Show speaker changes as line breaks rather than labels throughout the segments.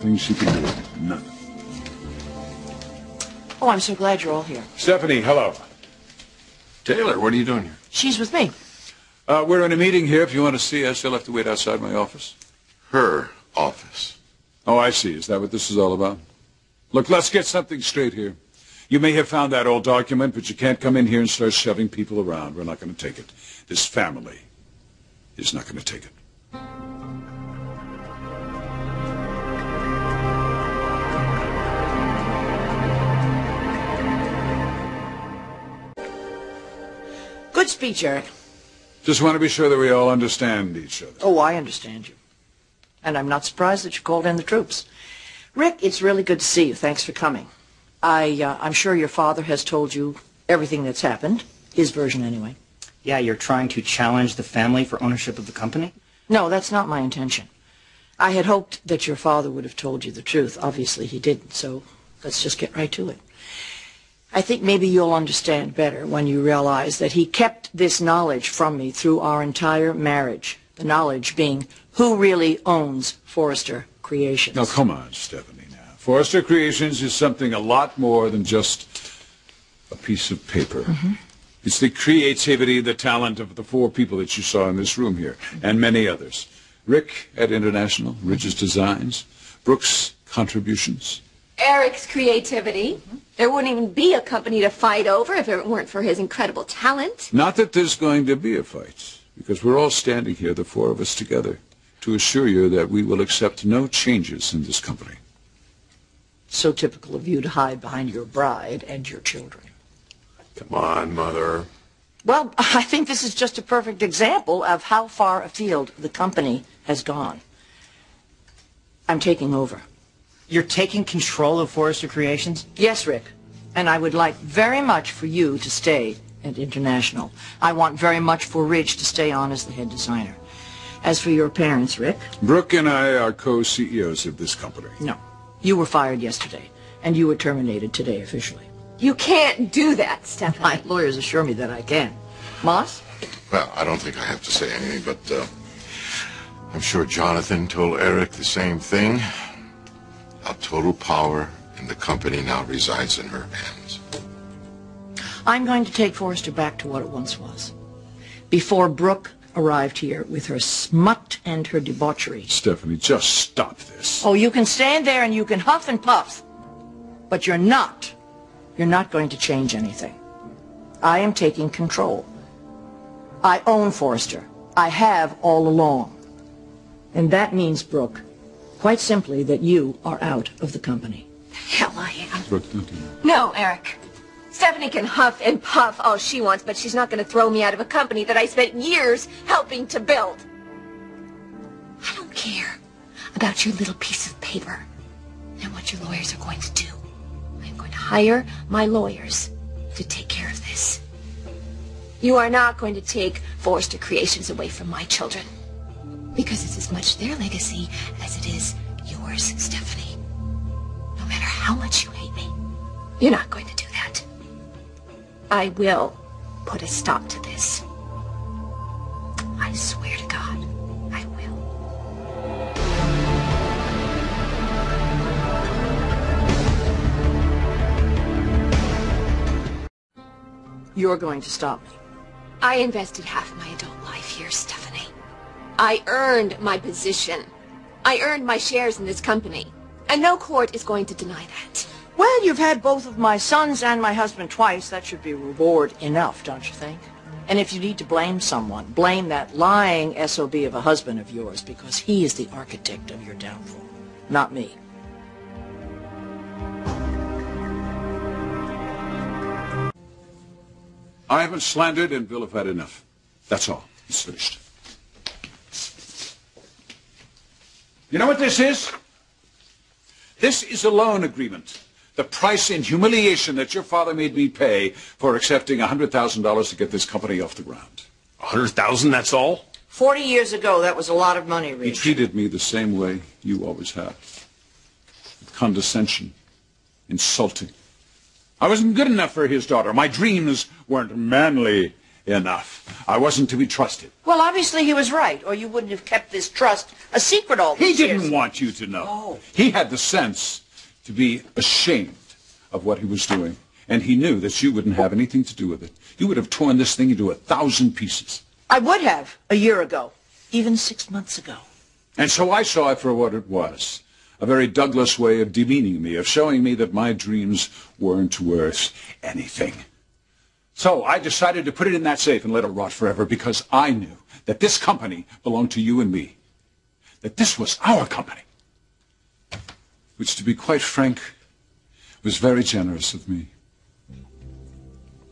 Things she can do. None.
Oh, I'm so glad you're all here.
Stephanie, hello.
Taylor, what are you doing here?
She's with me.
We're in a meeting here. If you want to see us, you'll have to wait outside my office.
Her office.
Oh, I see. Is that what this is all about? Look, let's get something straight here. You may have found that old document, but you can't come in here and start shoving people around. We're not going to take it. This family is not going to take it.
Good speech, Eric.
Just want to be sure that we all understand each other.
Oh, I understand you. And I'm not surprised that you called in the troops. Rick, it's really good to see you. Thanks for coming. I'm sure your father has told you everything that's happened. His version, anyway.
Yeah, you're trying to challenge the family for ownership of the company?
No, that's not my intention. I had hoped that your father would have told you the truth. Obviously, he didn't, so let's just get right to it. I think maybe you'll understand better when you realize that he kept this knowledge from me through our entire marriage. The knowledge being who really owns Forrester Creations.
Now, come on, Stephanie, now. Forrester Creations is something a lot more than just a piece of paper. Mm-hmm. It's the creativity, the talent of the four people that you saw in this room here, and many others. Rick at International, Ridge's Designs, Brooks' contributions.
Eric's creativity. Mm-hmm. There wouldn't even be a company to fight over if it weren't for his incredible talent.
Not that there's going to be a fight, because we're all standing here, the four of us together, to assure you that we will accept no changes in this company.
So typical of you to hide behind your bride and your children.
Come on, Mother.
Well, I think this is just a perfect example of how far afield the company has gone. I'm taking over.
You're taking control of Forrester Creations?
Yes, Rick. And I would like very much for you to stay at International. I want very much for Ridge to stay on as the head designer. As for your parents, Rick...
Brooke and I are co-CEOs of this company.
No. You were fired yesterday, and you were terminated today officially.
You can't do that, Stephanie.
My lawyers assure me that I can. Moss?
Well, I don't think I have to say anything, but I'm sure Jonathan told Eric the same thing. Our total power in the company now resides in her hands.
I'm going to take Forrester back to what it once was. Before Brooke arrived here with her smut and her debauchery.
Stephanie, just stop this.
Oh, you can stand there and you can huff and puff, but you're not going to change anything. I am taking control. I own Forrester. I have all along. And that means, Brooke, quite simply, that you are out of the company.
Hell I am.
Brooke, don't do that.
No, Eric. Stephanie can huff and puff all she wants, but she's not going to throw me out of a company that I spent years helping to build. I don't care about your little piece of paper and what your lawyers are going to do. I'm going to hire my lawyers to take care of this. You are not going to take Forrester Creations away from my children, because it's as much their legacy as it is yours, Stephanie. No matter how much you hate me, you're not going to do that. I will put a stop to this. I swear to God, I will.
You're going to stop me.
I invested half my adult life here, Stephanie. I earned my position. I earned my shares in this company. And no court is going to deny that.
Well, you've had both of my sons and my husband twice. That should be reward enough, don't you think? And if you need to blame someone, blame that lying SOB of a husband of yours, because he is the architect of your downfall, not me.
I haven't slandered and vilified enough. That's all. It's finished. You know what this is? This is a loan agreement. The price in humiliation that your father made me pay for accepting $100,000 to get this company off the ground.
100,000, that's all?
40 years ago, that was a lot of money,
He
Ridge.
treated me the same way you always have. With condescension, insulting. I wasn't good enough for his daughter. My dreams weren't manly enough. I wasn't to be trusted.
Well, obviously he was right, or you wouldn't have kept this trust a secret all these
He
years.
didn't want you to know.
Oh.
He had the sense to be ashamed of what he was doing, and he knew that you wouldn't have anything to do with it. You would have torn this thing into 1,000 pieces.
I would have a year ago, even 6 months ago.
And so I saw it for what it was. A very Douglas way of demeaning me, of showing me that my dreams weren't worth anything. So I decided to put it in that safe and let it rot forever because I knew that this company belonged to you and me. That this was our company. Which, to be quite frank, was very generous of me.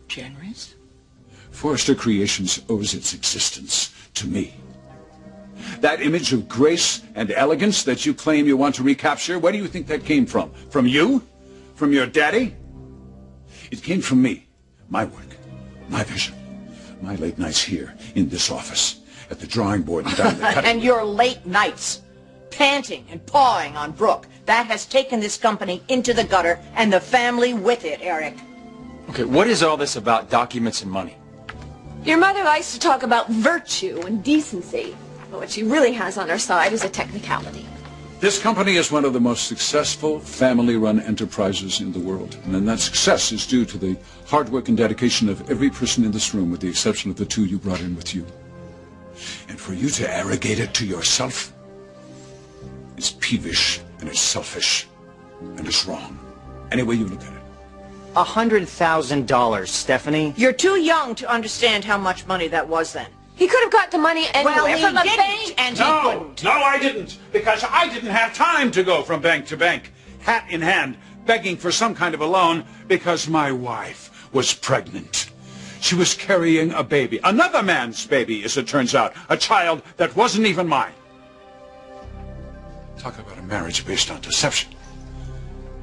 Generous?
Forrester Creations owes its existence to me. That image of grace and elegance that you claim you want to recapture, where do you think that came from? From you? From your daddy? It came from me. My work. My vision. My late nights here, in this office, at the drawing board and down the cutting.
And your late nights, panting and pawing on Brooke. That has taken this company into the gutter, and the family with it, Eric.
Okay, what is all this about documents and money?
Your mother likes to talk about virtue and decency, but what she really has on her side is a technicality.
This company is one of the most successful family-run enterprises in the world. And that success is due to the hard work and dedication of every person in this room, with the exception of the two you brought in with you. And for you to arrogate it to yourself, it's peevish, and it's selfish, and it's wrong. Any way you look at it.
$100,000, Stephanie.
You're too young to understand how much money that was then.
He could have got the money anywhere
Well, he
from a
didn't,
bank.
and he couldn't.
No, I didn't, because I didn't have time to go from bank to bank, hat in hand, begging for some kind of a loan, because my wife was pregnant. She was carrying a baby, another man's baby, as it turns out, a child that wasn't even mine. Talk about a marriage based on deception.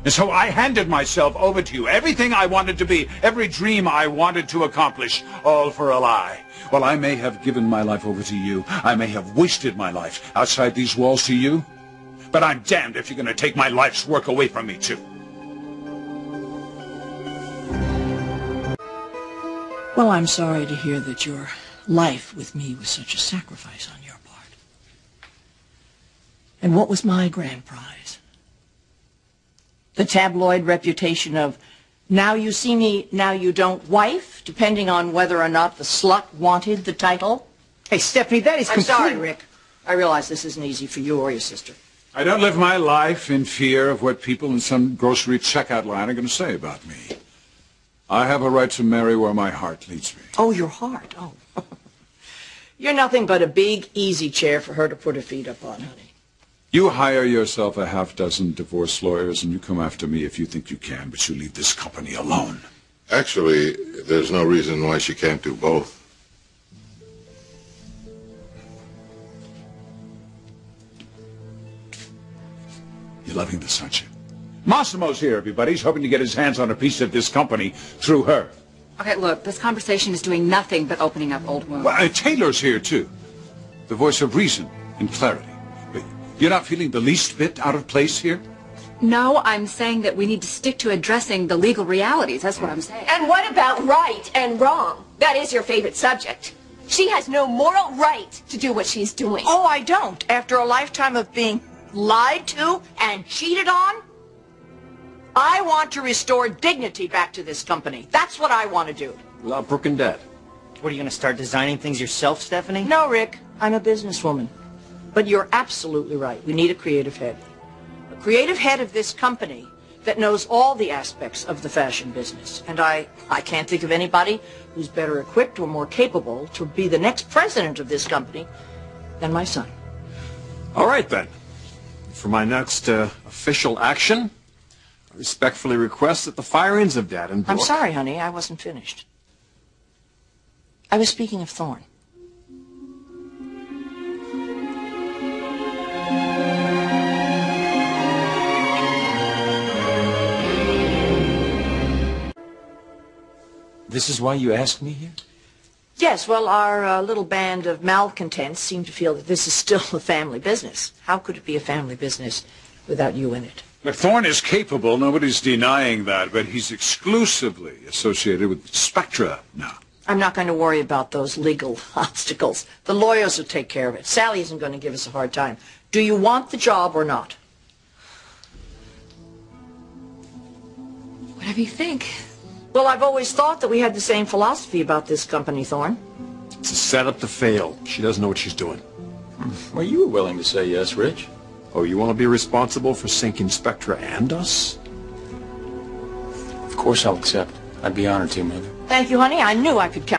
And so I handed myself over to you, everything I wanted to be, every dream I wanted to accomplish, all for a lie. Well, I may have given my life over to you. I may have wasted my life outside these walls to you. But I'm damned if you're going to take my life's work away from me, too.
Well, I'm sorry to hear that your life with me was such a sacrifice on your part. And what was my grand prize? The tabloid reputation of, now you see me, now you don't, wife, depending on whether or not the slut wanted the title?
Hey, Stephanie, that is
I'm sorry, Rick. I realize this isn't easy for you or your sister.
I don't live my life in fear of what people in some grocery checkout line are going to say about me. I have a right to marry where my heart leads me.
Oh, your heart. Oh. You're nothing but a big easy chair for her to put her feet up on, honey.
You hire yourself a half-dozen divorce lawyers and you come after me if you think you can, but you leave this company alone.
Actually, there's no reason why she can't do both.
You're loving this, aren't you? Massimo's here, everybody. He's hoping to get his hands on a piece of this company through her.
Okay, look, this conversation is doing nothing but opening up old wounds.
Well, Taylor's here, too. The voice of reason and clarity. But you're not feeling the least bit out of place here?
No, I'm saying that we need to stick to addressing the legal realities. That's what I'm saying.
And what about right and wrong? That is your favorite subject. She has no moral right to do what she's doing.
Oh, I don't. After a lifetime of being lied to and cheated on, I want to restore dignity back to this company. That's what I want to do.
Without Brooke and Dad.
What, are you going to start designing things yourself, Stephanie?
No, Rick, I'm a businesswoman. But you're absolutely right. We need a creative head. A creative head of this company that knows all the aspects of the fashion business. And I can't think of anybody who's better equipped or more capable to be the next president of this company than my son.
All right, then. For my next official action, I respectfully request that the firings of Dad and Brooke...
I'm sorry, honey, I wasn't finished. I was speaking of Thorne.
This is why you asked me here?
Yes, well, our little band of malcontents seem to feel that this is still a family business. How could it be a family business without you in it?
Look, Thorne is capable, nobody's denying that, but he's exclusively associated with Spectra now.
I'm not going to worry about those legal obstacles. The lawyers will take care of it. Sally isn't going to give us a hard time. Do you want the job or not?
Whatever you think.
Well, I've always thought that we had the same philosophy about this company, Thorne.
It's a setup to fail. She doesn't know what she's doing.
Well, you were willing to say yes, Rich.
Oh, you want to be responsible for sinking Spectra and us?
Of course I'll accept. I'd be honored to, Mother.
Thank you, honey. I knew I could count.